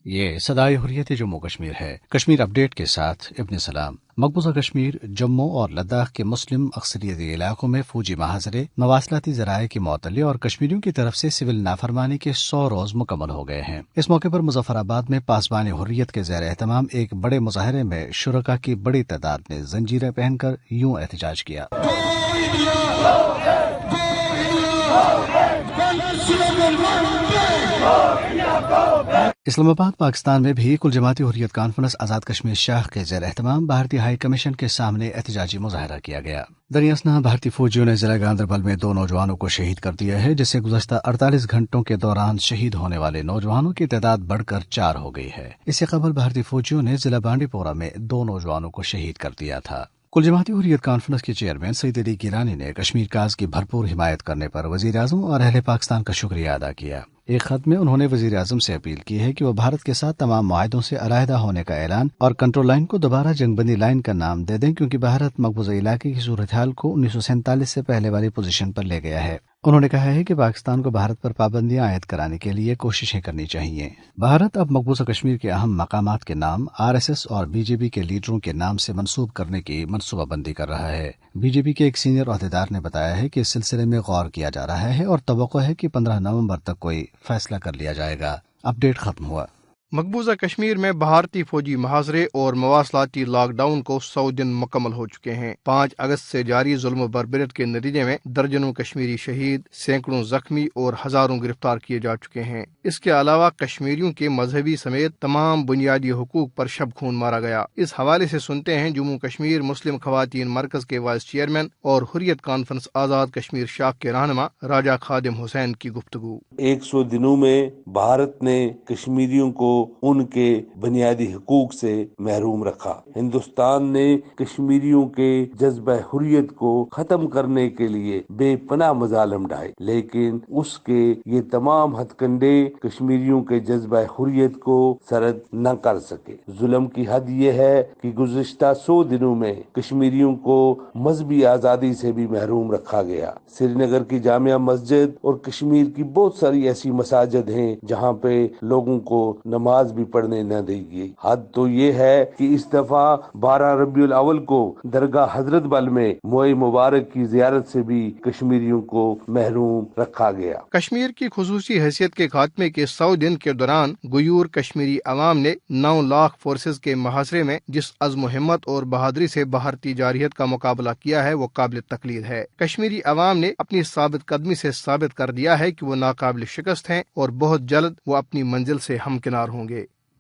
یہ صدائے حریت جموں کشمیر ہے۔ کشمیر اپڈیٹ کے ساتھ ابن سلام۔ مقبوضہ کشمیر، جموں اور لداخ کے مسلم اکثریتی علاقوں میں فوجی محاصرے، مواصلاتی ذرائع کی معطلی اور کشمیریوں کی طرف سے سول نافرمانی کے 100 روز مکمل ہو گئے ہیں۔ اس موقع پر مظفر آباد میں پاسبان حریت کے زیر اہتمام ایک بڑے مظاہرے میں شرکاء کی بڑی تعداد نے زنجیریں پہن کر یوں احتجاج کیا۔ اسلام آباد پاکستان میں بھی کل جماعتی حریت کانفرنس آزاد کشمیر شاخ کے زیر اہتمام بھارتی ہائی کمیشن کے سامنے احتجاجی مظاہرہ کیا گیا۔ دریاسنا بھارتی فوجیوں نے ضلع گاندربل میں 2 نوجوانوں کو شہید کر دیا ہے، جس سے گزشتہ 48 گھنٹوں کے دوران شہید ہونے والے نوجوانوں کی تعداد بڑھ کر 4 ہو گئی ہے۔ اس سے قبل بھارتی فوجیوں نے ضلع بانڈی پورہ میں 2 نوجوانوں کو شہید کر دیا تھا۔ کل جماعتی حریت کانفرنس کے چیئرمین سعید علی گیلانی نے کشمیر کاز کی بھرپور حمایت کرنے پر وزیراعظم اور اہل پاکستان کا شکریہ ادا کیا۔ ایک خط میں انہوں نے وزیر اعظم سے اپیل کی ہے کہ وہ بھارت کے ساتھ تمام معاہدوں سے علیحدہ ہونے کا اعلان اور کنٹرول لائن کو دوبارہ جنگ بندی لائن کا نام دے دیں، کیونکہ بھارت مقبوضہ علاقے کی صورتحال کو 1947 سے پہلے والی پوزیشن پر لے گیا ہے۔ انہوں نے کہا ہے کہ پاکستان کو بھارت پر پابندیاں عائد کرانے کے لیے کوششیں کرنی چاہیے۔ بھارت اب مقبوضہ کشمیر کے اہم مقامات کے نام RSS اور BJP کے لیڈروں کے نام سے منسوب کرنے کی منصوبہ بندی کر رہا ہے۔ BJP کے ایک سینئر عہدیدار نے بتایا ہے کہ اس سلسلے میں غور کیا جا رہا ہے اور توقع ہے کہ 15 نومبر تک کوئی فیصلہ کر لیا جائے گا۔ اپڈیٹ ختم ہوا۔ مقبوضہ کشمیر میں بھارتی فوجی محاصرے اور مواصلاتی لاک ڈاؤن کو 100 دن مکمل ہو چکے ہیں۔ 5 اگست سے جاری ظلم و بربریت کے نتیجے میں درجنوں کشمیری شہید، سینکڑوں زخمی اور ہزاروں گرفتار کیے جا چکے ہیں۔ اس کے علاوہ کشمیریوں کے مذہبی سمیت تمام بنیادی حقوق پر شب خون مارا گیا۔ اس حوالے سے سنتے ہیں جموں کشمیر مسلم خواتین مرکز کے وائس چیئرمین اور حریت کانفرنس آزاد کشمیر شاخ کے رہنما راجہ خادم حسین کی گفتگو۔ 100 دنوں میں بھارت نے کشمیریوں کو ان کے بنیادی حقوق سے محروم رکھا۔ ہندوستان نے کشمیریوں کے جذبہ حریت کو ختم کرنے کے لیے بے پناہ مظالم ڈھائے، لیکن اس کے یہ تمام ہتھ کنڈے کشمیریوں کے جذبہ حریت کو سرد نہ کر سکے۔ ظلم کی حد یہ ہے کہ گزشتہ 100 دنوں میں کشمیریوں کو مذہبی آزادی سے بھی محروم رکھا گیا۔ سری نگر کی جامعہ مسجد اور کشمیر کی بہت ساری ایسی مساجد ہیں جہاں پہ لوگوں کو نماز بھی پڑھنے نہ دی گئی۔ حد تو یہ ہے کہ اس دفعہ 12 ربیع الاول کو درگاہ حضرت بل میں موئے مبارک کی زیارت سے بھی کشمیریوں کو محروم رکھا گیا۔ کشمیر کی خصوصی حیثیت کے خاتمے کے 100 دن کے دوران غیور کشمیری عوام نے 9 لاکھ فورسز کے محاصرے میں جس عزم و ہمت اور بہادری سے بھارتی جارحیت کا مقابلہ کیا ہے وہ قابل تقلید ہے۔ کشمیری عوام نے اپنی ثابت قدمی سے ثابت کر دیا ہے کہ وہ ناقابل شکست ہیں اور بہت جلد وہ اپنی منزل سے ہمکنار ہوں گے۔